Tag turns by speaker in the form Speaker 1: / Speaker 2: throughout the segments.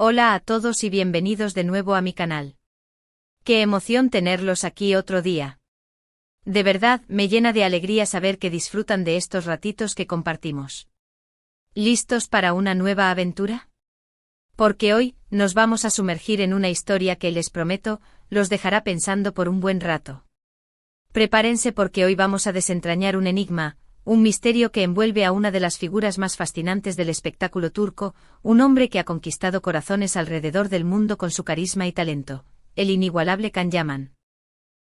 Speaker 1: Hola a todos y bienvenidos de nuevo a mi canal. Qué emoción tenerlos aquí otro día. De verdad, me llena de alegría saber que disfrutan de estos ratitos que compartimos. ¿Listos para una nueva aventura? Porque hoy, nos vamos a sumergir en una historia que, les prometo, los dejará pensando por un buen rato. Prepárense porque hoy vamos a desentrañar un enigma, un misterio que envuelve a una de las figuras más fascinantes del espectáculo turco, un hombre que ha conquistado corazones alrededor del mundo con su carisma y talento, el inigualable Can Yaman.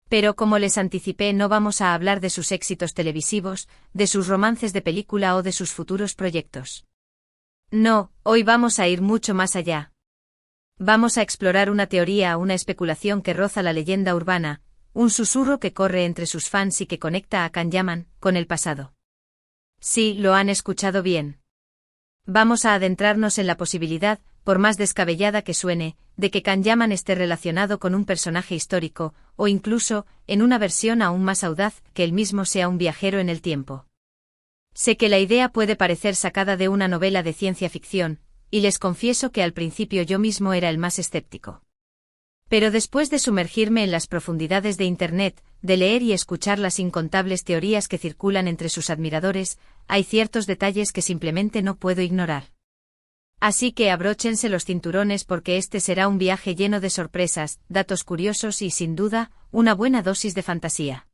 Speaker 1: Pero como les anticipé, no vamos a hablar de sus éxitos televisivos, de sus romances de película o de sus futuros proyectos. No, hoy vamos a ir mucho más allá. Vamos a explorar una teoría, una especulación que roza la leyenda urbana, un susurro que corre entre sus fans y que conecta a Can Yaman con el pasado. Sí, lo han escuchado bien. Vamos a adentrarnos en la posibilidad, por más descabellada que suene, de que Can Yaman esté relacionado con un personaje histórico, o incluso, en una versión aún más audaz, que él mismo sea un viajero en el tiempo. Sé que la idea puede parecer sacada de una novela de ciencia ficción, y les confieso que al principio yo mismo era el más escéptico. Pero después de sumergirme en las profundidades de Internet, de leer y escuchar las incontables teorías que circulan entre sus admiradores, hay ciertos detalles que simplemente no puedo ignorar. Así que abróchense los cinturones porque este será un viaje lleno de sorpresas, datos curiosos y, sin duda, una buena dosis de fantasía.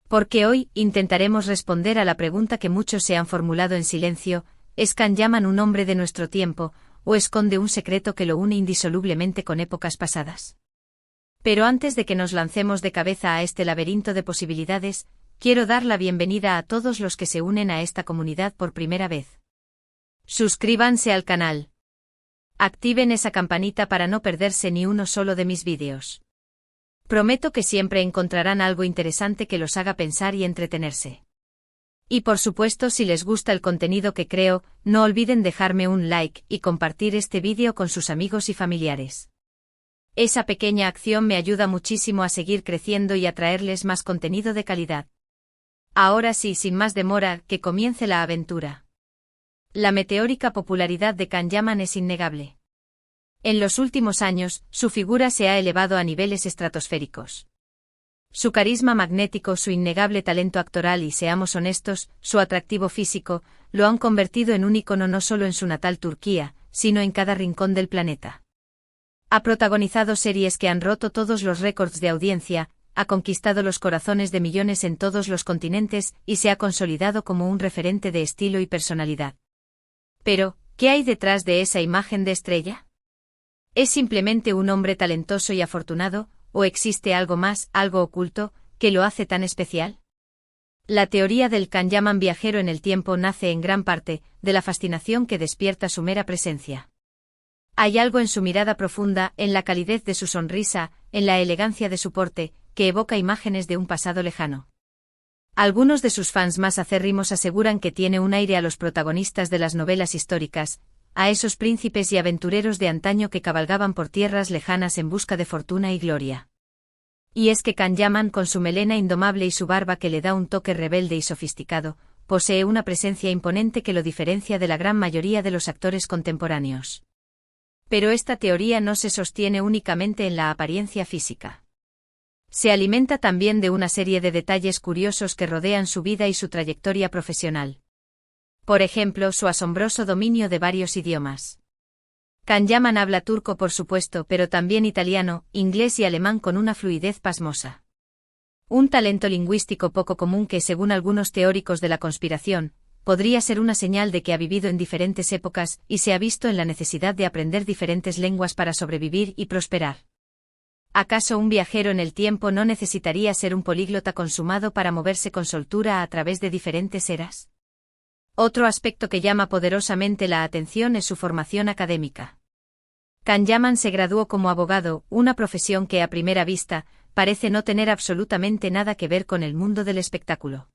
Speaker 1: Porque hoy intentaremos responder a la pregunta que muchos se han formulado en silencio: ¿es Can Yaman un hombre de nuestro tiempo, o esconde un secreto que lo une indisolublemente con épocas pasadas? Pero antes de que nos lancemos de cabeza a este laberinto de posibilidades, quiero dar la bienvenida a todos los que se unen a esta comunidad por primera vez. Suscríbanse al canal. Activen esa campanita para no perderse ni uno solo de mis vídeos. Prometo que siempre encontrarán algo interesante que los haga pensar y entretenerse. Y por supuesto, si les gusta el contenido que creo, no olviden dejarme un like y compartir este vídeo con sus amigos y familiares. Esa pequeña acción me ayuda muchísimo a seguir creciendo y a traerles más contenido de calidad. Ahora sí, sin más demora, que comience la aventura. La meteórica popularidad de Can Yaman es innegable. En los últimos años, su figura se ha elevado a niveles estratosféricos. Su carisma magnético, su innegable talento actoral y, seamos honestos, su atractivo físico, lo han convertido en un ícono no solo en su natal Turquía, sino en cada rincón del planeta. Ha protagonizado series que han roto todos los récords de audiencia, ha conquistado los corazones de millones en todos los continentes y se ha consolidado como un referente de estilo y personalidad. Pero, ¿qué hay detrás de esa imagen de estrella? ¿Es simplemente un hombre talentoso y afortunado, o existe algo más, algo oculto, que lo hace tan especial? La teoría del Can Yaman viajero en el tiempo nace en gran parte de la fascinación que despierta su mera presencia. Hay algo en su mirada profunda, en la calidez de su sonrisa, en la elegancia de su porte, que evoca imágenes de un pasado lejano. Algunos de sus fans más acérrimos aseguran que tiene un aire a los protagonistas de las novelas históricas, a esos príncipes y aventureros de antaño que cabalgaban por tierras lejanas en busca de fortuna y gloria. Y es que Can Yaman, con su melena indomable y su barba que le da un toque rebelde y sofisticado, posee una presencia imponente que lo diferencia de la gran mayoría de los actores contemporáneos. Pero esta teoría no se sostiene únicamente en la apariencia física. Se alimenta también de una serie de detalles curiosos que rodean su vida y su trayectoria profesional. Por ejemplo, su asombroso dominio de varios idiomas. Can Yaman habla turco, por supuesto, pero también italiano, inglés y alemán con una fluidez pasmosa. Un talento lingüístico poco común que, según algunos teóricos de la conspiración, podría ser una señal de que ha vivido en diferentes épocas y se ha visto en la necesidad de aprender diferentes lenguas para sobrevivir y prosperar. ¿Acaso un viajero en el tiempo no necesitaría ser un políglota consumado para moverse con soltura a través de diferentes eras? Otro aspecto que llama poderosamente la atención es su formación académica. Can Yaman se graduó como abogado, una profesión que a primera vista parece no tener absolutamente nada que ver con el mundo del espectáculo.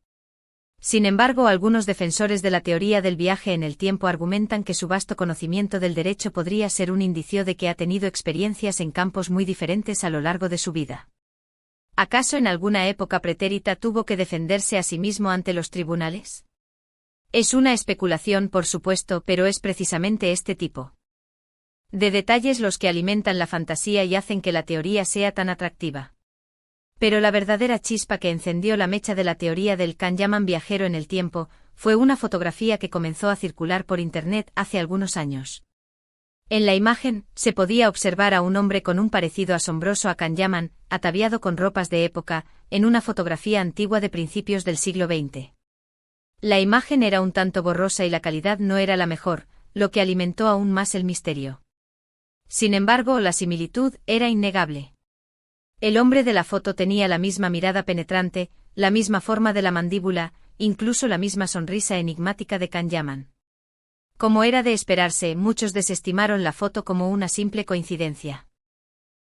Speaker 1: Sin embargo, algunos defensores de la teoría del viaje en el tiempo argumentan que su vasto conocimiento del derecho podría ser un indicio de que ha tenido experiencias en campos muy diferentes a lo largo de su vida. ¿Acaso en alguna época pretérita tuvo que defenderse a sí mismo ante los tribunales? Es una especulación, por supuesto, pero es precisamente este tipo De detalles los que alimentan la fantasía y hacen que la teoría sea tan atractiva. Pero la verdadera chispa que encendió la mecha de la teoría del Kanyaman viajero en el tiempo, fue una fotografía que comenzó a circular por Internet hace algunos años. En la imagen, se podía observar a un hombre con un parecido asombroso a Kanyaman, ataviado con ropas de época, en una fotografía antigua de principios del siglo XX. La imagen era un tanto borrosa y la calidad no era la mejor, lo que alimentó aún más el misterio. Sin embargo, la similitud era innegable. El hombre de la foto tenía la misma mirada penetrante, la misma forma de la mandíbula, incluso la misma sonrisa enigmática de Kanyaman. Como era de esperarse, muchos desestimaron la foto como una simple coincidencia.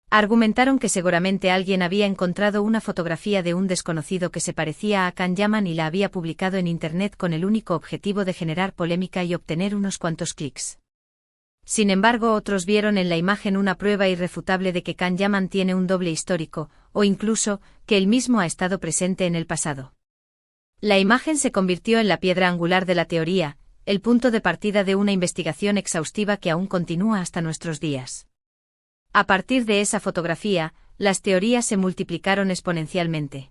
Speaker 1: Argumentaron que seguramente alguien había encontrado una fotografía de un desconocido que se parecía a Kanyaman y la había publicado en Internet con el único objetivo de generar polémica y obtener unos cuantos clics. Sin embargo, otros vieron en la imagen una prueba irrefutable de que Kanyaman tiene un doble histórico, o incluso, que él mismo ha estado presente en el pasado. La imagen se convirtió en la piedra angular de la teoría, el punto de partida de una investigación exhaustiva que aún continúa hasta nuestros días. A partir de esa fotografía, las teorías se multiplicaron exponencialmente.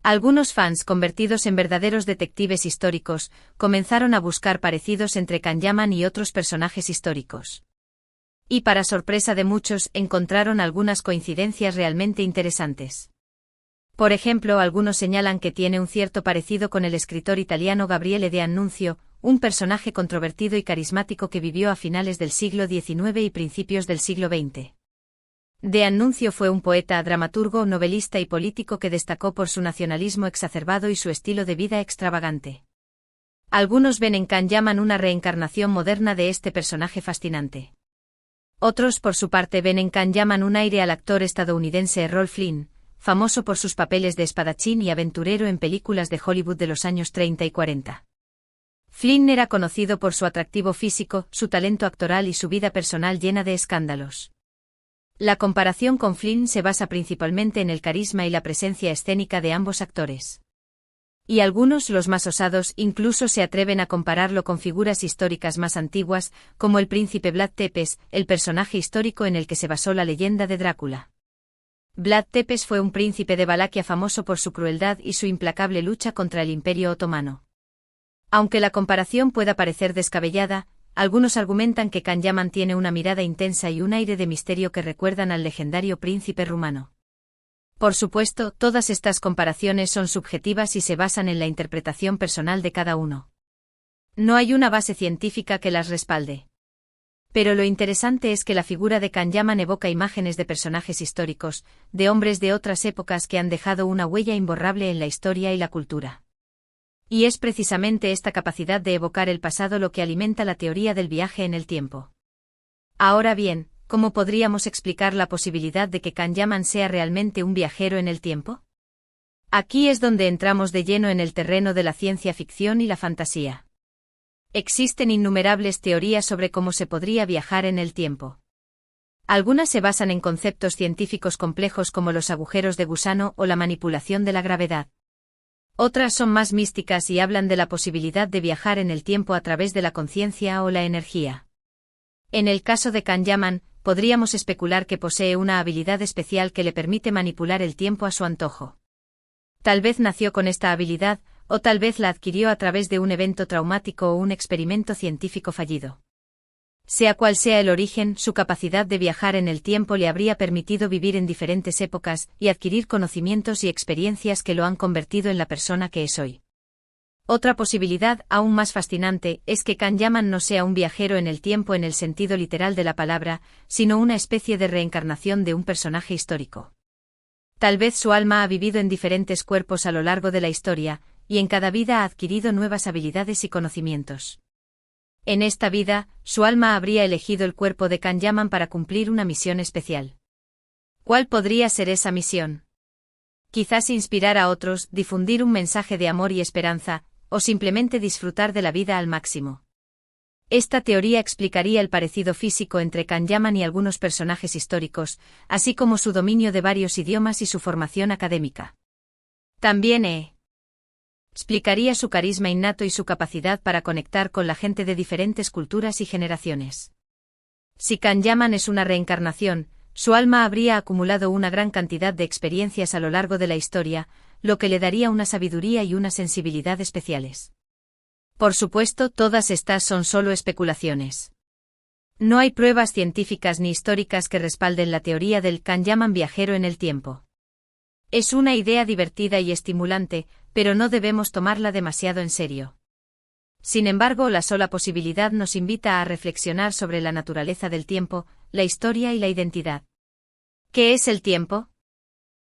Speaker 1: Algunos fans convertidos en verdaderos detectives históricos, comenzaron a buscar parecidos entre Kanyaman y otros personajes históricos. Y para sorpresa de muchos, encontraron algunas coincidencias realmente interesantes. Por ejemplo, algunos señalan que tiene un cierto parecido con el escritor italiano Gabriele D'Annunzio, un personaje controvertido y carismático que vivió a finales del siglo XIX y principios del siglo XX. D'Annunzio fue un poeta, dramaturgo, novelista y político que destacó por su nacionalismo exacerbado y su estilo de vida extravagante. Algunos ven en Kanyaman una reencarnación moderna de este personaje fascinante. Otros, por su parte, ven en Kanyaman un aire al actor estadounidense Errol Flynn, famoso por sus papeles de espadachín y aventurero en películas de Hollywood de los años 30 y 40. Flynn era conocido por su atractivo físico, su talento actoral y su vida personal llena de escándalos. La comparación con Flynn se basa principalmente en el carisma y la presencia escénica de ambos actores. Y algunos, los más osados, incluso se atreven a compararlo con figuras históricas más antiguas, como el príncipe Vlad Tepes, el personaje histórico en el que se basó la leyenda de Drácula. Vlad Tepes fue un príncipe de Valaquia famoso por su crueldad y su implacable lucha contra el Imperio Otomano. Aunque la comparación pueda parecer descabellada, algunos argumentan que Kanyaman tiene una mirada intensa y un aire de misterio que recuerdan al legendario príncipe rumano. Por supuesto, todas estas comparaciones son subjetivas y se basan en la interpretación personal de cada uno. No hay una base científica que las respalde. Pero lo interesante es que la figura de Kanyaman evoca imágenes de personajes históricos, de hombres de otras épocas que han dejado una huella imborrable en la historia y la cultura. Y es precisamente esta capacidad de evocar el pasado lo que alimenta la teoría del viaje en el tiempo. Ahora bien, ¿cómo podríamos explicar la posibilidad de que Kanyaman sea realmente un viajero en el tiempo? Aquí es donde entramos de lleno en el terreno de la ciencia ficción y la fantasía. Existen innumerables teorías sobre cómo se podría viajar en el tiempo. Algunas se basan en conceptos científicos complejos como los agujeros de gusano o la manipulación de la gravedad. Otras son más místicas y hablan de la posibilidad de viajar en el tiempo a través de la conciencia o la energía. En el caso de Kanyaman, podríamos especular que posee una habilidad especial que le permite manipular el tiempo a su antojo. Tal vez nació con esta habilidad, o tal vez la adquirió a través de un evento traumático o un experimento científico fallido. Sea cual sea el origen, su capacidad de viajar en el tiempo le habría permitido vivir en diferentes épocas y adquirir conocimientos y experiencias que lo han convertido en la persona que es hoy. Otra posibilidad, aún más fascinante, es que Kanyaman no sea un viajero en el tiempo en el sentido literal de la palabra, sino una especie de reencarnación de un personaje histórico. Tal vez su alma ha vivido en diferentes cuerpos a lo largo de la historia, y en cada vida ha adquirido nuevas habilidades y conocimientos. En esta vida, su alma habría elegido el cuerpo de Kanyaman para cumplir una misión especial. ¿Cuál podría ser esa misión? Quizás inspirar a otros, difundir un mensaje de amor y esperanza, o simplemente disfrutar de la vida al máximo. Esta teoría explicaría el parecido físico entre Kanyaman y algunos personajes históricos, así como su dominio de varios idiomas y su formación académica. También explicaría su carisma innato y su capacidad para conectar con la gente de diferentes culturas y generaciones. Si Kanyaman es una reencarnación, su alma habría acumulado una gran cantidad de experiencias a lo largo de la historia, lo que le daría una sabiduría y una sensibilidad especiales. Por supuesto, todas estas son solo especulaciones. No hay pruebas científicas ni históricas que respalden la teoría del Kanyaman viajero en el tiempo. Es una idea divertida y estimulante, pero no debemos tomarla demasiado en serio. Sin embargo, la sola posibilidad nos invita a reflexionar sobre la naturaleza del tiempo, la historia y la identidad. ¿Qué es el tiempo?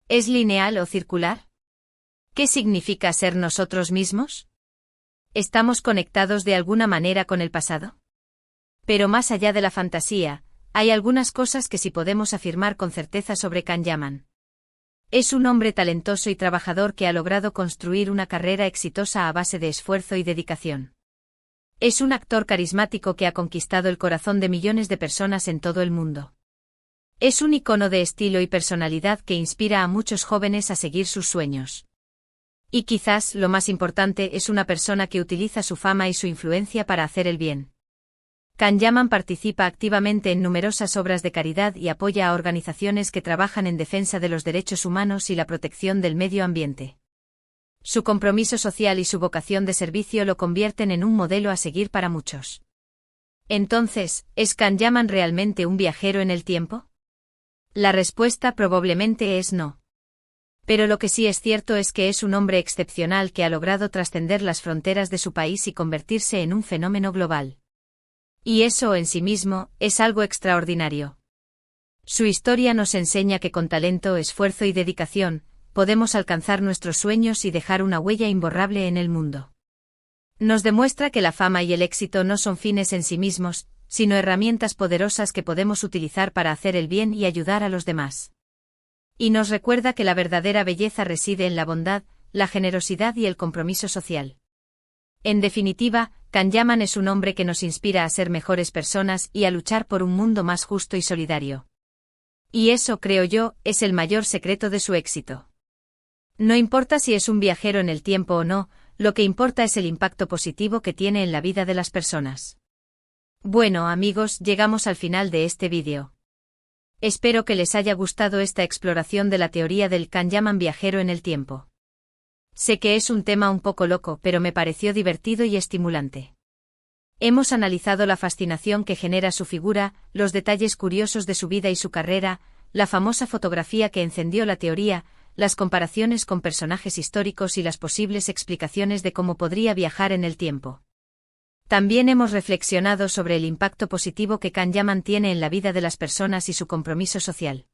Speaker 1: ¿Es lineal o circular? ¿Qué significa ser nosotros mismos? ¿Estamos conectados de alguna manera con el pasado? Pero más allá de la fantasía, hay algunas cosas que sí podemos afirmar con certeza sobre Kanyaman. Es un hombre talentoso y trabajador que ha logrado construir una carrera exitosa a base de esfuerzo y dedicación. Es un actor carismático que ha conquistado el corazón de millones de personas en todo el mundo. Es un icono de estilo y personalidad que inspira a muchos jóvenes a seguir sus sueños. Y quizás, lo más importante, es una persona que utiliza su fama y su influencia para hacer el bien. Kanyaman participa activamente en numerosas obras de caridad y apoya a organizaciones que trabajan en defensa de los derechos humanos y la protección del medio ambiente. Su compromiso social y su vocación de servicio lo convierten en un modelo a seguir para muchos. Entonces, ¿es Kanyaman realmente un viajero en el tiempo? La respuesta probablemente es no. Pero lo que sí es cierto es que es un hombre excepcional que ha logrado trascender las fronteras de su país y convertirse en un fenómeno global. Y eso en sí mismo es algo extraordinario. Su historia nos enseña que con talento, esfuerzo y dedicación, podemos alcanzar nuestros sueños y dejar una huella imborrable en el mundo. Nos demuestra que la fama y el éxito no son fines en sí mismos, sino herramientas poderosas que podemos utilizar para hacer el bien y ayudar a los demás. Y nos recuerda que la verdadera belleza reside en la bondad, la generosidad y el compromiso social. En definitiva, Kanyaman es un hombre que nos inspira a ser mejores personas y a luchar por un mundo más justo y solidario. Y eso, creo yo, es el mayor secreto de su éxito. No importa si es un viajero en el tiempo o no, lo que importa es el impacto positivo que tiene en la vida de las personas. Bueno, amigos, llegamos al final de este vídeo. Espero que les haya gustado esta exploración de la teoría del Kanyaman viajero en el tiempo. Sé que es un tema un poco loco, pero me pareció divertido y estimulante. Hemos analizado la fascinación que genera su figura, los detalles curiosos de su vida y su carrera, la famosa fotografía que encendió la teoría, las comparaciones con personajes históricos y las posibles explicaciones de cómo podría viajar en el tiempo. También hemos reflexionado sobre el impacto positivo que Kanyaman tiene en la vida de las personas y su compromiso social.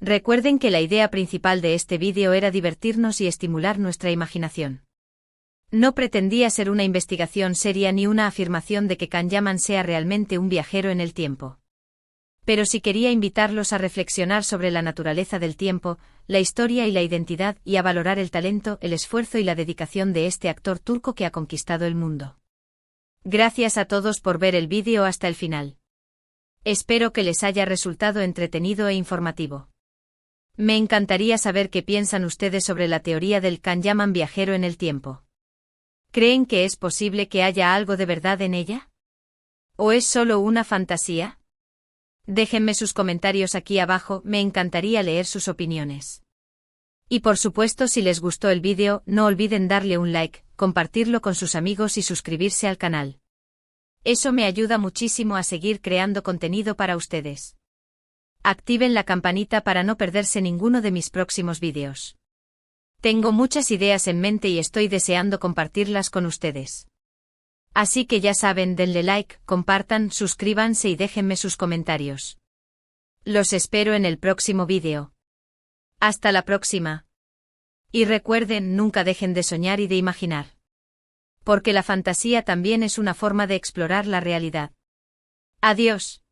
Speaker 1: Recuerden que la idea principal de este vídeo era divertirnos y estimular nuestra imaginación. No pretendía ser una investigación seria ni una afirmación de que Kanyaman sea realmente un viajero en el tiempo. Pero sí quería invitarlos a reflexionar sobre la naturaleza del tiempo, la historia y la identidad y a valorar el talento, el esfuerzo y la dedicación de este actor turco que ha conquistado el mundo. Gracias a todos por ver el vídeo hasta el final. Espero que les haya resultado entretenido e informativo. Me encantaría saber qué piensan ustedes sobre la teoría del Kanyaman viajero en el tiempo. ¿Creen que es posible que haya algo de verdad en ella? ¿O es solo una fantasía? Déjenme sus comentarios aquí abajo, me encantaría leer sus opiniones. Y por supuesto, si les gustó el vídeo, no olviden darle un like, compartirlo con sus amigos y suscribirse al canal. Eso me ayuda muchísimo a seguir creando contenido para ustedes. Activen la campanita para no perderse ninguno de mis próximos vídeos. Tengo muchas ideas en mente y estoy deseando compartirlas con ustedes. Así que ya saben, denle like, compartan, suscríbanse y déjenme sus comentarios. Los espero en el próximo vídeo. Hasta la próxima. Y recuerden, nunca dejen de soñar y de imaginar. Porque la fantasía también es una forma de explorar la realidad. Adiós.